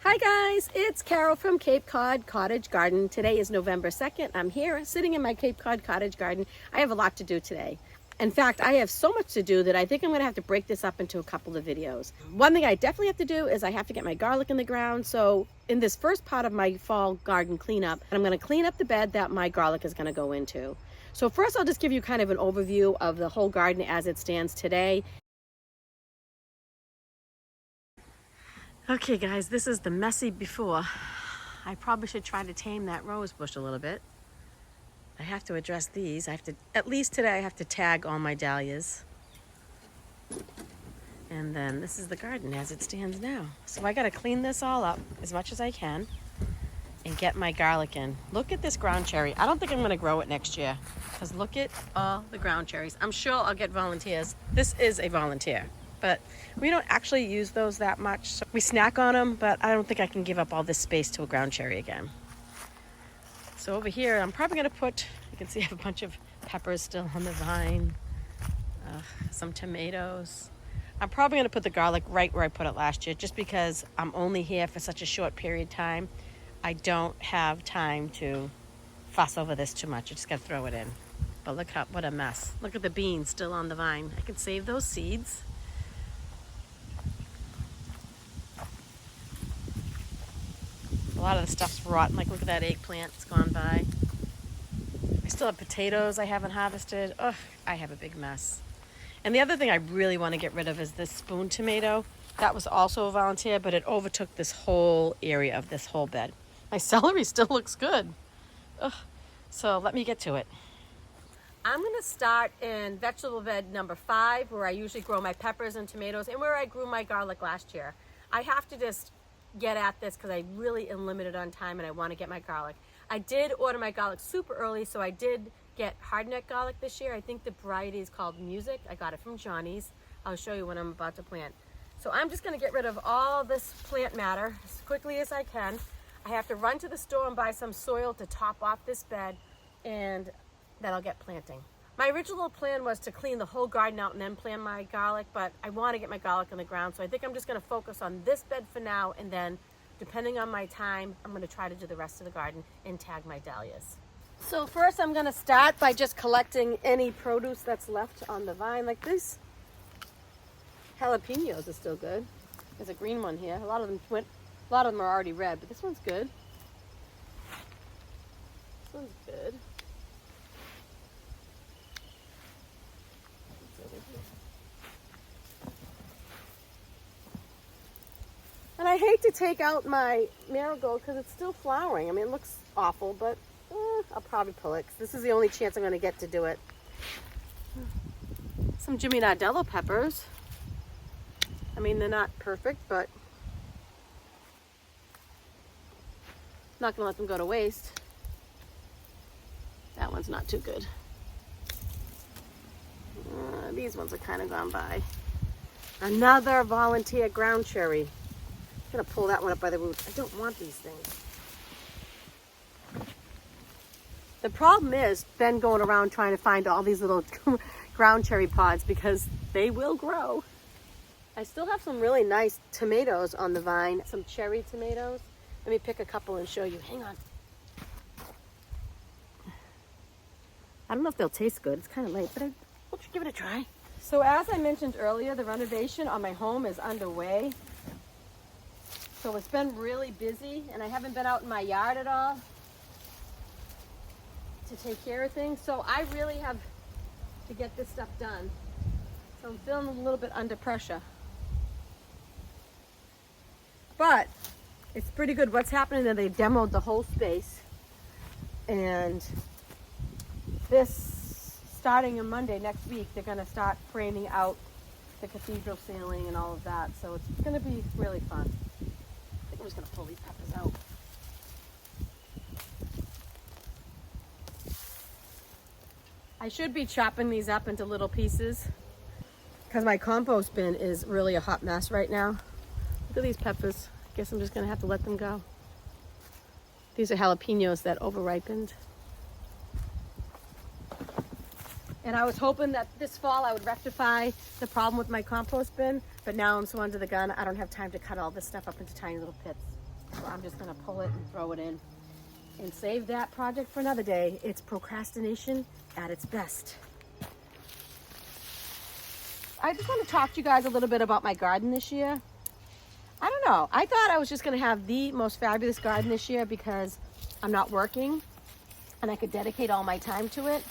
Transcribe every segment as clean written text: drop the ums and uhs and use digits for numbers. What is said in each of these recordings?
Hi guys, it's Carol from Cape Cod Cottage Garden. Today is November 2nd. I'm here sitting in my Cape Cod Cottage Garden. I have a lot to do today. In fact, I have so much to do that I think I'm going to have to break this up into a couple of videos. One thing I definitely have to do is I have to get my garlic in the ground. So in this first part of my fall garden cleanup, I'm going to clean up the bed that my garlic is going to go into. So first I'll just give you kind of an overview of the whole garden as it stands today. Okay guys, this is the messy before. I probably should try to tame that rose bush a little bit. I have to address these. I have to, at least today, I have to tag all my dahlias. And then this is the garden as it stands now. So I gotta clean this all up as much as I can and get my garlic in. Look at this ground cherry. I don't think I'm gonna grow it next year because look at all the ground cherries. I'm sure I'll get volunteers. This is a volunteer, but we don't actually use those that much. So we snack on them, but I don't think I can give up all this space to a ground cherry again. So over here, I'm probably gonna put, you can see I have a bunch of peppers still on the vine, some tomatoes. I'm probably gonna put the garlic right where I put it last year, just because I'm only here for such a short period of time. I don't have time to fuss over this too much. I just gotta throw it in. But look what a mess. Look at the beans still on the vine. I can save those seeds. A lot of the stuff's rotten. Like, look at that eggplant, it's gone by. I still have potatoes I haven't harvested. Ugh, I have a big mess. And the other thing I really want to get rid of is this spoon tomato. That was also a volunteer, but it overtook this whole area of this whole bed. My celery still looks good. Ugh. So let me get to it. I'm going to start in vegetable bed number 5, where I usually grow my peppers and tomatoes, and where I grew my garlic last year. I have to just get at this because I really am limited on time and I want to get my garlic. I did order my garlic super early, so I did get hardneck garlic this year. I think the variety is called Music. I got it from Johnny's. I'll show you when I'm about to plant. So I'm just going to get rid of all this plant matter as quickly as I can. I have to run to the store and buy some soil to top off this bed, and then I'll get planting. My original plan was to clean the whole garden out and then plant my garlic, but I want to get my garlic in the ground, so I think I'm just going to focus on this bed for now, and then depending on my time, I'm going to try to do the rest of the garden and tag my dahlias. So first I'm going to start by just collecting any produce that's left on the vine. Like these jalapenos are still good. There's a green one here. A lot of them are already red, but this one's good. This one's good. And I hate to take out my marigold because it's still flowering. I mean, it looks awful, but I'll probably pull it because this is the only chance I'm going to get to do it. Some Jimmy Nardello peppers. I mean, they're not perfect, but I'm not going to let them go to waste. That one's not too good. These ones are kind of gone by. Another volunteer ground cherry. I'm gonna pull that one up by the roots. I don't want these things. The problem is then going around trying to find all these little ground cherry pods because they will grow. I still have some really nice tomatoes on the vine, some cherry tomatoes. Let me pick a couple and show you. Hang on. I don't know if they'll taste good. It's kind of late, but we'll give it a try. So as I mentioned earlier, the renovation on my home is underway. So it's been really busy, and I haven't been out in my yard at all to take care of things. So I really have to get this stuff done. So I'm feeling a little bit under pressure. But it's pretty good. What's happening is they demoed the whole space. And starting on Monday next week, they're going to start framing out the cathedral ceiling and all of that. So it's going to be really fun. I'm just going to pull these peppers out. I should be chopping these up into little pieces because my compost bin is really a hot mess right now. Look at these peppers. I guess I'm just going to have to let them go. These are jalapenos that over-ripened. And I was hoping that this fall I would rectify the problem with my compost bin, but now I'm so under the gun, I don't have time to cut all this stuff up into tiny little pits. So I'm just gonna pull it and throw it in and save that project for another day. It's procrastination at its best. I just want to talk to you guys a little bit about my garden this year. I don't know. I thought I was just going to have the most fabulous garden this year because I'm not working and I could dedicate all my time to it.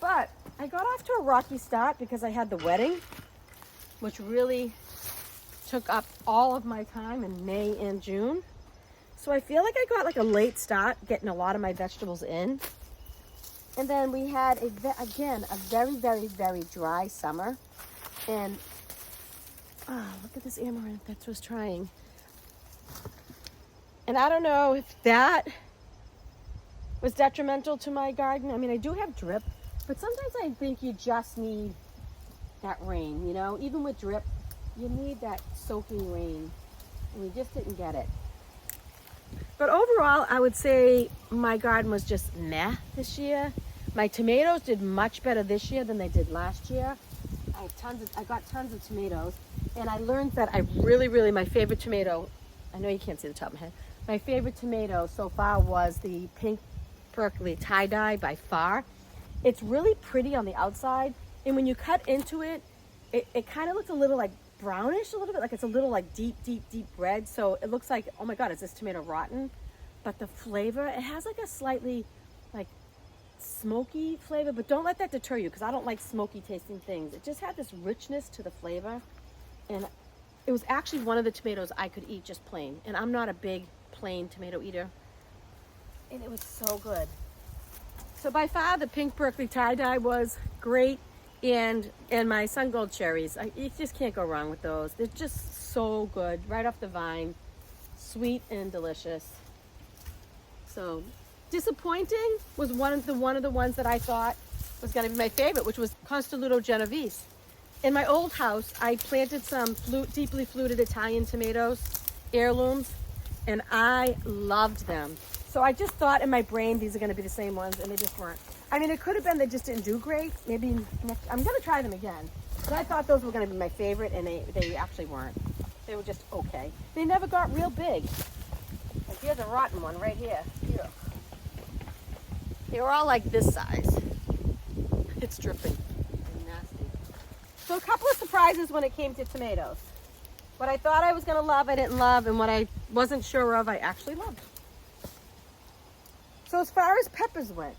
But I got off to a rocky start because I had the wedding, which really took up all of my time in May and June. So I feel like I got like a late start getting a lot of my vegetables in. And then we had, again, a very, very, very dry summer. And, look at this amaranth that was trying. And I don't know if that was detrimental to my garden. I mean, I do have drip, but sometimes I think you just need that rain, you know? Even with drip, you need that soaking rain. And we just didn't get it. But overall, I would say my garden was just meh this year. My tomatoes did much better this year than they did last year. I got tons of tomatoes, and I learned that my favorite tomato, I know you can't see the top of my head, my favorite tomato so far was the pink Berkeley tie-dye by far. It's really pretty on the outside, and when you cut into it, it kind of looks a little like brownish, a little bit like it's a little like deep red. So it looks like, oh my God, is this tomato rotten? But the flavor, it has like a slightly like smoky flavor, but don't let that deter you because I don't like smoky tasting things. It just had this richness to the flavor, and it was actually one of the tomatoes I could eat just plain, and I'm not a big plain tomato eater, and it was so good. So by far the pink Berkeley tie-dye was great, and my sun gold cherries, you just can't go wrong with those. They're just so good right off the vine, sweet and delicious. So disappointing was one of the ones that I thought was going to be my favorite, which was Constelluto Genovese. In my old house, I planted some deeply fluted Italian tomatoes, heirlooms, and I loved them. So I just thought in my brain these are going to be the same ones, and they just weren't. I mean, it could have been they just didn't do great. Maybe I'm going to try them again. But I thought those were going to be my favorite, and they actually weren't. They were just okay. They never got real big. Like here's a rotten one right here. Here. They were all like this size. It's dripping. Nasty. So a couple of surprises when it came to tomatoes. What I thought I was going to love, I didn't love, and what I wasn't sure of, I actually loved. So as far as peppers went,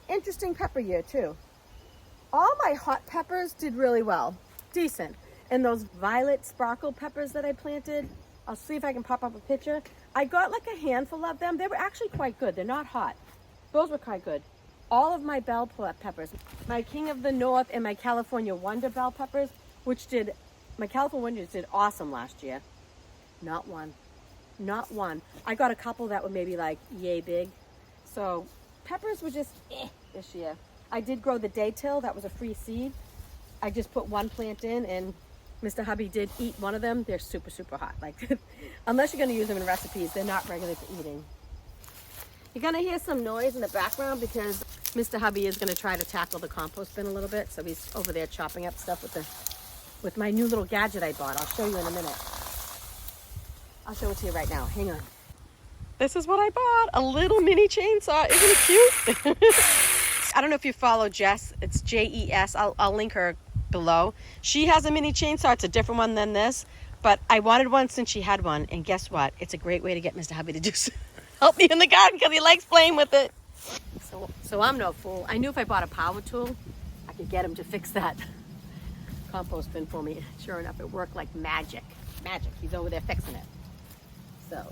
interesting pepper year too. All my hot peppers did really well, decent. And those violet sparkle peppers that I planted, I'll see if I can pop up a picture. I got like a handful of them. They were actually quite good. They're not hot. Those were quite good. All of my bell peppers, my King of the North and my California Wonder bell peppers, my California Wonders did awesome last year. Not one. I got a couple that were maybe like yay big. So peppers were just this year. I did grow the daytill. That was a free seed. I just put one plant in, and Mr. Hubby did eat one of them. They're super, super hot. Like, unless you're going to use them in recipes, they're not regular for eating. You're going to hear some noise in the background because Mr. Hubby is going to try to tackle the compost bin a little bit. So he's over there chopping up stuff with my new little gadget I bought. I'll show you in a minute. I'll show it to you right now. Hang on. This is what I bought. A little mini chainsaw. Isn't it cute? I don't know if you follow Jess. It's Jes. I'll link her below. She has a mini chainsaw. It's a different one than this. But I wanted one since she had one. And guess what? It's a great way to get Mr. Hubby to do help me in the garden because he likes playing with it. So I'm no fool. I knew if I bought a power tool, I could get him to fix that compost bin for me. Sure enough, it worked like magic. Magic. He's over there fixing it. So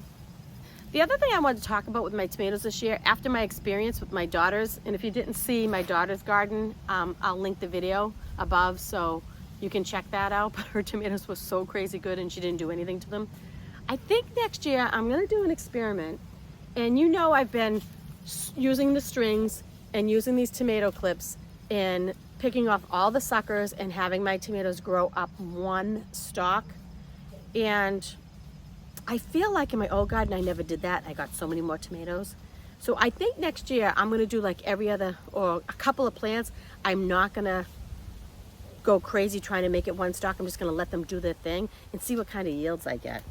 the other thing I wanted to talk about with my tomatoes this year, after my experience with my daughters, and if you didn't see my daughter's garden, I'll link the video above so you can check that out. But her tomatoes were so crazy good and she didn't do anything to them. I think next year I'm going to do an experiment. And you know I've been using the strings and using these tomato clips and picking off all the suckers and having my tomatoes grow up one stalk. And I feel like in my old garden I never did that. I got so many more tomatoes. So I think next year I'm going to do like every other or a couple of plants. I'm not going to go crazy trying to make it one stalk. I'm just going to let them do their thing and see what kind of yields I get.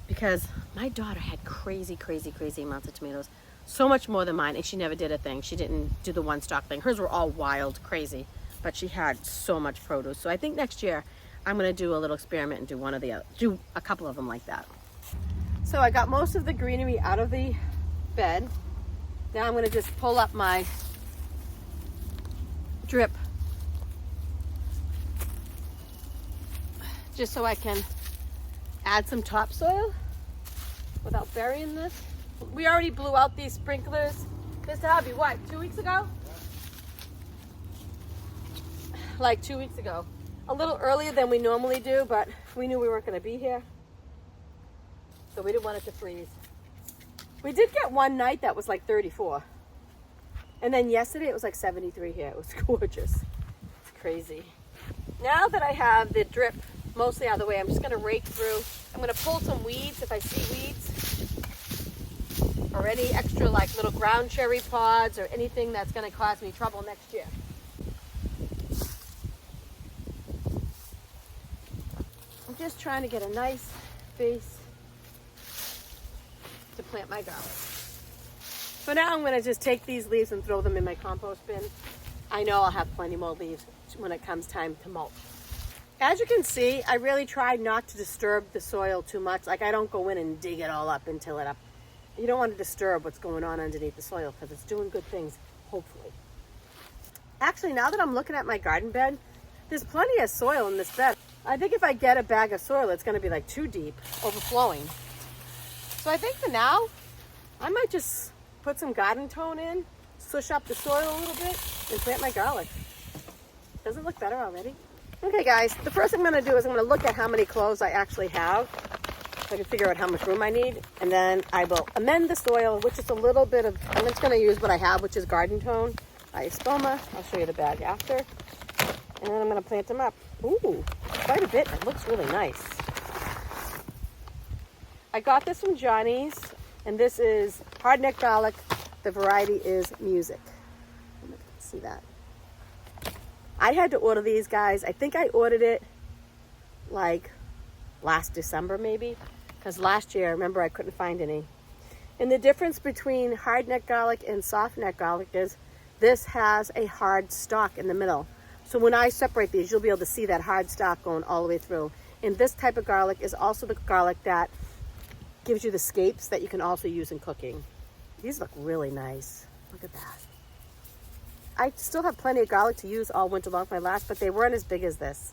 because my daughter had crazy, crazy, crazy amounts of tomatoes. So much more than mine, and she never did a thing. She didn't do the one stock thing. Hers were all wild, crazy, but she had so much produce. So I think next year I'm gonna do a little experiment and do one of the other, do a couple of them like that. So I got most of the greenery out of the bed. Now I'm gonna just pull up my drip just so I can add some topsoil without burying this. We already blew out these sprinklers. Mr. Hubby, what, 2 weeks ago? Like 2 weeks ago. A little earlier than we normally do, but we knew we weren't gonna be here. So we didn't want it to freeze. We did get one night that was like 34. And then yesterday it was like 73 here. It was gorgeous. It's crazy. Now that I have the drip mostly out of the way, I'm just gonna rake through. I'm gonna pull some weeds if I see weeds, or any extra like little ground cherry pods or anything that's gonna cause me trouble next year. I'm just trying to get a nice base to plant my garlic. For now, I'm gonna just take these leaves and throw them in my compost bin. I know I'll have plenty more leaves when it comes time to mulch. As you can see, I really try not to disturb the soil too much. Like I don't go in and dig it all up and till it up. You don't want to disturb what's going on underneath the soil because it's doing good things, hopefully. Actually, now that I'm looking at my garden bed, there's plenty of soil in this bed. I think if I get a bag of soil, it's gonna be like too deep, overflowing. So I think for now, I might just put some garden tone in, swish up the soil a little bit, and plant my garlic. Doesn't it look better already? Okay guys, the first thing I'm gonna do is I'm gonna look at how many cloves I actually have, so I can figure out how much room I need, and then I will amend the soil, which is a little bit of, I'm just gonna use what I have, which is garden tone, Ispoma. I'll show you the bag after. And then I'm gonna plant them up. Ooh, quite a bit, it looks really nice. I got this from Johnny's, and this is hardneck garlic. The variety is Music. See that? I had to order these, guys. I think I ordered it like last December maybe, because last year, remember, I couldn't find any. And the difference between hardneck garlic and soft neck garlic is this has a hard stalk in the middle. So when I separate these, you'll be able to see that hard stalk going all the way through. And this type of garlic is also the garlic that gives you the scapes that you can also use in cooking. These look really nice. Look at that. I still have plenty of garlic to use all winter long for my last, but they weren't as big as this.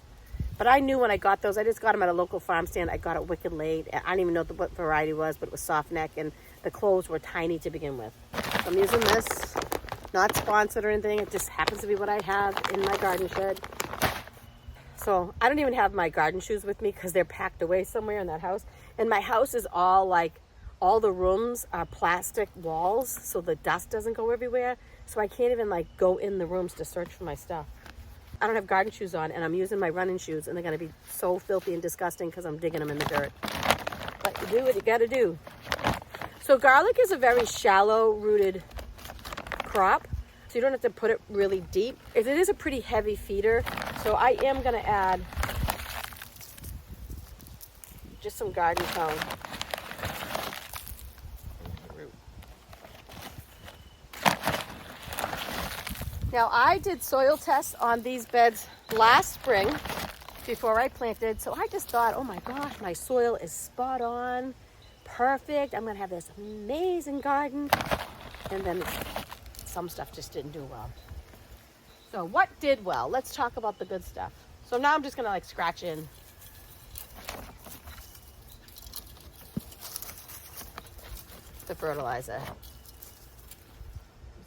But I knew when I got those, I just got them at a local farm stand. I got it wicked late. I didn't even know what variety it was, but it was soft neck, and the cloves were tiny to begin with. So I'm using this, not sponsored or anything. It just happens to be what I have in my garden shed. So I don't even have my garden shoes with me because they're packed away somewhere in that house. And my house is all like, all the rooms are plastic walls, so the dust doesn't go everywhere. So I can't even like go in the rooms to search for my stuff. I don't have garden shoes on, and I'm using my running shoes, and they're gonna be so filthy and disgusting because I'm digging them in the dirt. But you do what you gotta do. So garlic is a very shallow rooted crop, so you don't have to put it really deep. It is a pretty heavy feeder, so I am gonna add just some garden tone. Now I did soil tests on these beds last spring before I planted, so I just thought, oh my gosh, my soil is spot on, perfect. I'm gonna have this amazing garden. And then some stuff just didn't do well. So what did well? Let's talk about the good stuff. So now I'm just gonna like scratch in. The fertilizer.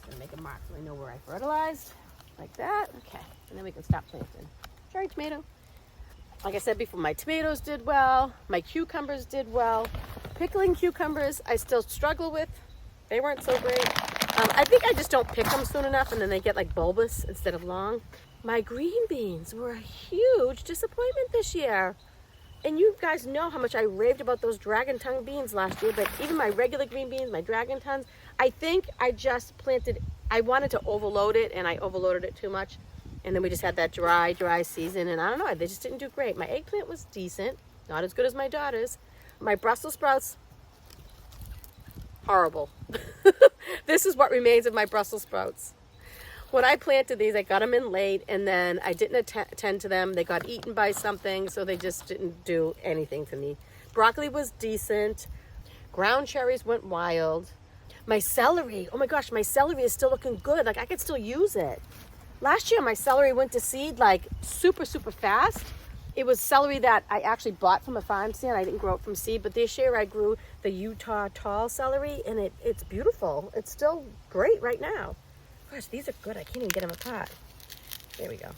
Gonna make a mark so I know where I fertilized, like that. Okay, and then we can stop planting. Cherry tomato. Like I said before, my tomatoes did well. My cucumbers did well. Pickling cucumbers, I still struggle with. They weren't so great. I think I just don't pick them soon enough, and then they get like bulbous instead of long. My green beans were a huge disappointment this year. And you guys know how much I raved about those dragon tongue beans last year, but even my regular green beans, my dragon tongues, I think I just planted, I wanted to overload it, and I overloaded it too much. And then we just had that dry season, and I don't know, they just didn't do great. My eggplant was decent, not as good as my daughter's, My Brussels sprouts, horrible. This is what remains of my Brussels sprouts. When I planted these, I got them in late, and then I didn't attend to them. They got eaten by something, so they just didn't do anything for me. Broccoli was decent. Ground cherries went wild. My celery, oh my gosh, my celery is still looking good. Like, I could still use it. Last year, my celery went to seed like super, super fast. It was celery that I actually bought from a farm stand. I didn't grow it from seed, but this year I grew the Utah tall celery, and it's beautiful. It's still great right now. Gosh, these are good. I can't even get them apart. There we go.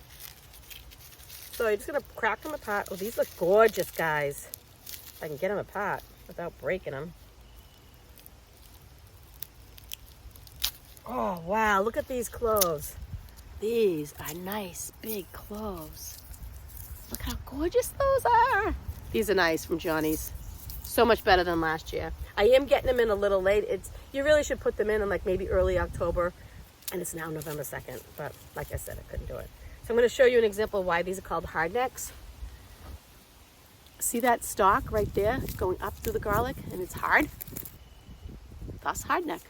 So I'm just gonna crack them apart. Oh, these look gorgeous, guys. If I can get them apart without breaking them. Oh, wow, look at these cloves. These are nice, big cloves. Look how gorgeous those are. These are nice from Johnny's. So much better than last year. I am getting them in a little late. You really should put them in like maybe early October. And it's now November 2nd. But like I said, I couldn't do it. So I'm going to show you an example of why these are called hardnecks. See that stalk right there going up through the garlic? And it's hard. That's hardneck.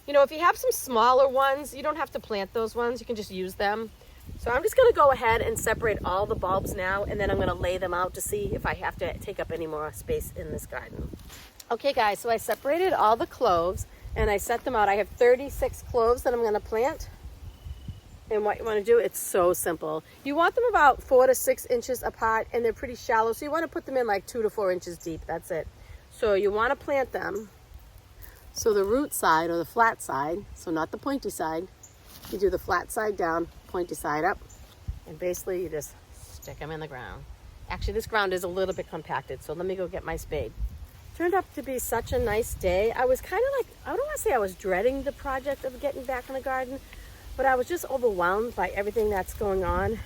You know, if you have some smaller ones, you don't have to plant those ones. You can just use them. So I'm just going to go ahead and separate all the bulbs now, and then I'm going to lay them out to see if I have to take up any more space in this garden. Okay, guys, so I separated all the cloves, and I set them out. I have 36 cloves that I'm going to plant. And what you want to do, it's so simple. You want them about 4 to 6 inches apart, and they're pretty shallow, so you want to put them in like 2 to 4 inches deep. That's it. So you want to plant them. So the root side, or the flat side, so not the pointy side, you do the flat side down, pointy side up, and basically you just stick them in the ground. Actually, this ground is a little bit compacted, so let me go get my spade. Turned up to be such a nice day. I was kind of like, I don't want to say I was dreading the project of getting back in the garden, but I was just overwhelmed by everything that's going on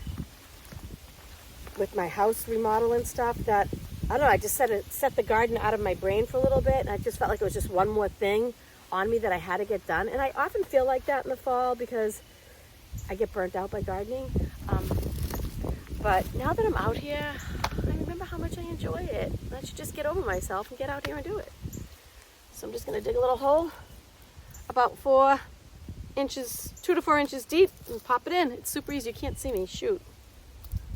with my house remodel and stuff that, I don't know, I just set the garden out of my brain for a little bit, and I just felt like it was just one more thing on me that I had to get done. And I often feel like that in the fall because I get burnt out by gardening. But now that I'm out here, I remember how much I enjoy it. I should just get over myself and get out here and do it. So I'm just going to dig a little hole about 4 inches, 2 to 4 inches deep, and pop it in. It's super easy. You can't see me. Shoot.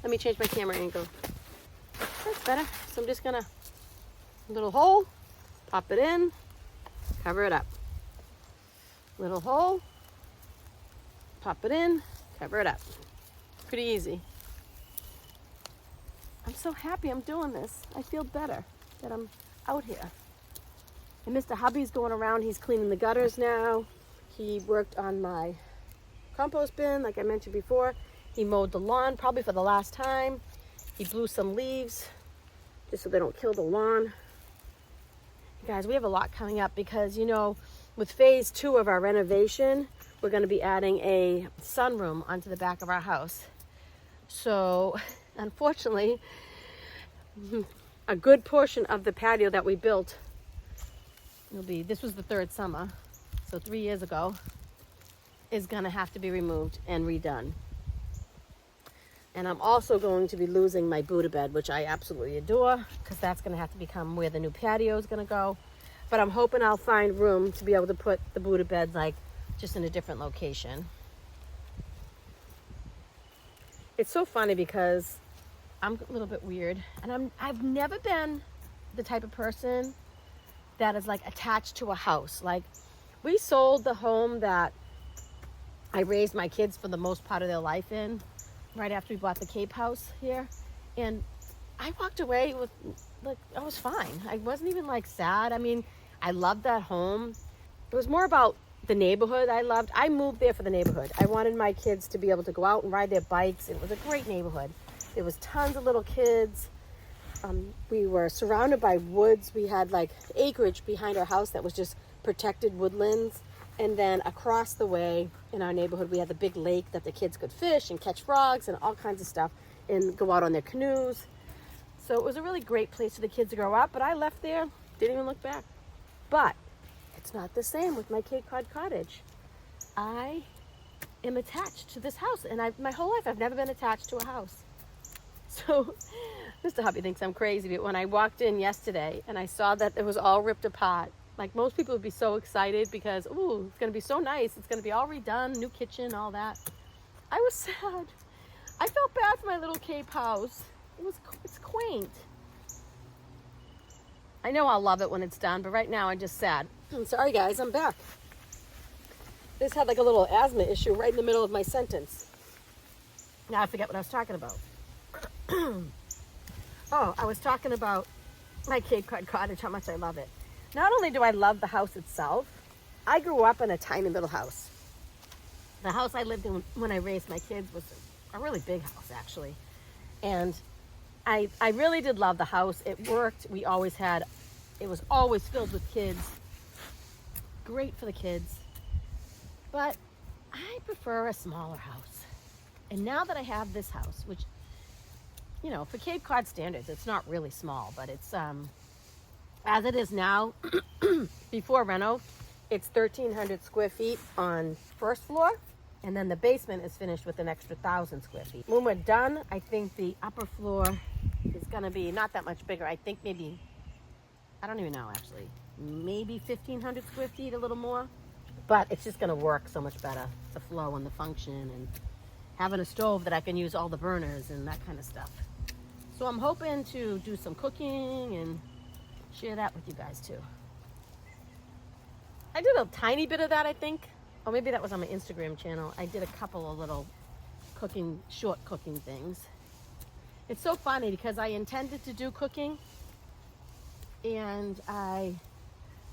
Let me change my camera angle. That's better. So I'm just gonna, little hole, pop it in, cover it up. Little hole, pop it in, cover it up. Pretty easy. I'm so happy I'm doing this. I feel better that I'm out here. And Mr. Hubby's going around, he's cleaning the gutters now. He worked on my compost bin, like I mentioned before. He mowed the lawn, probably for the last time. He blew some leaves, just so they don't kill the lawn. Guys, we have a lot coming up because, you know, with phase 2 of our renovation, we're going to be adding a sunroom onto the back of our house. So, unfortunately, a good portion of the patio that we built this was the 3rd summer, so 3 years ago, is going to have to be removed and redone. And I'm also going to be losing my Buddha bed, which I absolutely adore, because that's going to have to become where the new patio is going to go. But I'm hoping I'll find room to be able to put the Buddha bed like just in a different location. It's so funny because I'm a little bit weird, and I've never been the type of person that is like attached to a house. Like, we sold the home that I raised my kids for the most part of their life in, right after we bought the Cape house here, and I walked away with, like, I was fine. I wasn't even like sad. I mean, I loved that home. It was more about the neighborhood I loved. I moved there for the neighborhood. I wanted my kids to be able to go out and ride their bikes. It was a great neighborhood. There was tons of little kids. We were surrounded by woods. We had like acreage behind our house that was just protected woodlands. And then across the way in our neighborhood, we had the big lake that the kids could fish and catch frogs and all kinds of stuff and go out on their canoes. So it was a really great place for the kids to grow up, but I left there, didn't even look back. But it's not the same with my Cape Cod cottage. I am attached to this house, and my whole life I've never been attached to a house. So Mr. Hubby thinks I'm crazy, but when I walked in yesterday and I saw that it was all ripped apart, like most people would be so excited because, ooh, it's going to be so nice. It's going to be all redone, new kitchen, all that. I was sad. I felt bad for my little Cape house. It's quaint. I know I'll love it when it's done, but right now I'm just sad. I'm sorry, guys, I'm back. This had like a little asthma issue right in the middle of my sentence. Now I forget what I was talking about. Oh, I was talking about my Cape Cod cottage, how much I love it. Not only do I love the house itself, I grew up in a tiny little house. The house I lived in when I raised my kids was a really big house, actually. And I really did love the house. It worked. It was always filled with kids. Great for the kids. But I prefer a smaller house. And now that I have this house, which, you know, for Cape Cod standards, it's not really small, but it's, as it is now, before reno, it's 1,300 square feet on first floor, and then the basement is finished with an extra 1,000 square feet. When we're done, I think the upper floor is gonna be not that much bigger. I think maybe, I don't even know actually, maybe 1,500 square feet, a little more. But it's just gonna work so much better, the flow and the function, and having a stove that I can use all the burners and that kind of stuff. So I'm hoping to do some cooking and share that with you guys too. I did a tiny bit of that, I think. Or maybe that was on my Instagram channel. I did a couple of little short cooking things. It's so funny because I intended to do cooking and I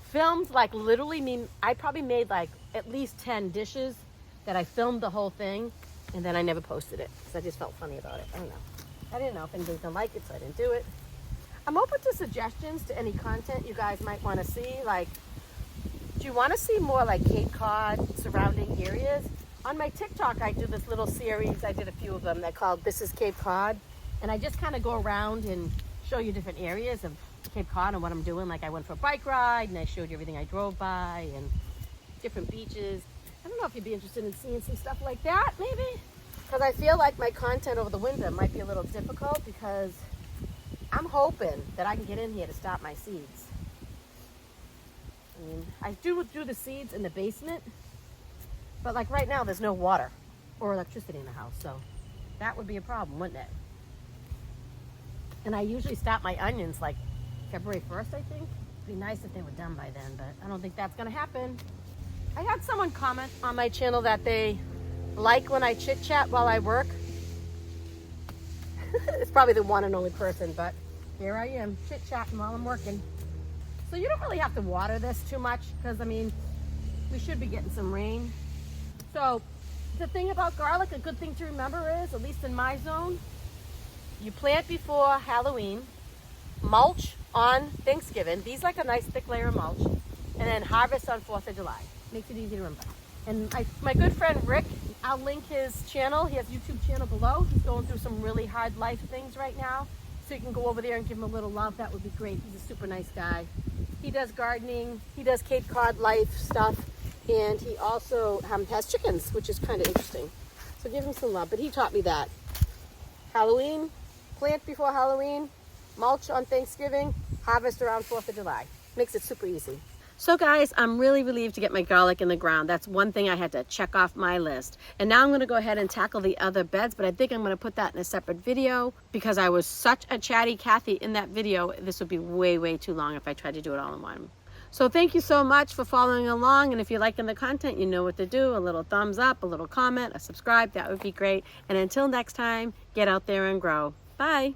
filmed like literally, I probably made like at least 10 dishes that I filmed the whole thing, and then I never posted it because I just felt funny about it. I don't know. I didn't know if anybody's gonna like it, so I didn't do it. I'm open to suggestions to any content you guys might want to see. Like, do you want to see more like Cape Cod surrounding areas? On my TikTok, I do this little series. I did a few of them. They're called This is Cape Cod. And I just kind of go around and show you different areas of Cape Cod and what I'm doing. Like I went for a bike ride and I showed you everything I drove by and different beaches. I don't know if you'd be interested in seeing some stuff like that, maybe? Because I feel like my content over the winter might be a little difficult because I'm hoping that I can get in here to stop my seeds. I mean, I do the seeds in the basement, but like right now there's no water or electricity in the house, so that would be a problem, wouldn't it? And I usually stop my onions like February 1st, I think. It'd be nice if they were done by then, but I don't think that's gonna happen. I had someone comment on my channel that they like when I chit chat while I work. It's probably the one and only person, but here I am chit chatting while I'm working. So you don't really have to water this too much because, I mean, we should be getting some rain. So the thing about garlic, a good thing to remember is, at least in my zone, you plant before Halloween, mulch on Thanksgiving. These like a nice thick layer of mulch, and then harvest on 4th of July. Makes it easy to remember. And my good friend Rick, I'll link his channel. He has a YouTube channel below. He's going through some really hard life things right now. So you can go over there and give him a little love. That would be great. He's a super nice guy. He does gardening. He does Cape Cod life stuff. And he also has chickens, which is kind of interesting. So give him some love. But he taught me that. Halloween, plant before Halloween, mulch on Thanksgiving, harvest around 4th of July. Makes it super easy. So guys, I'm really relieved to get my garlic in the ground. That's one thing I had to check off my list. And now I'm gonna go ahead and tackle the other beds, but I think I'm gonna put that in a separate video because I was such a chatty Cathy in that video. This would be way, way too long if I tried to do it all in one. So thank you so much for following along. And if you're liking the content, you know what to do. A little thumbs up, a little comment, a subscribe, that would be great. And until next time, get out there and grow. Bye.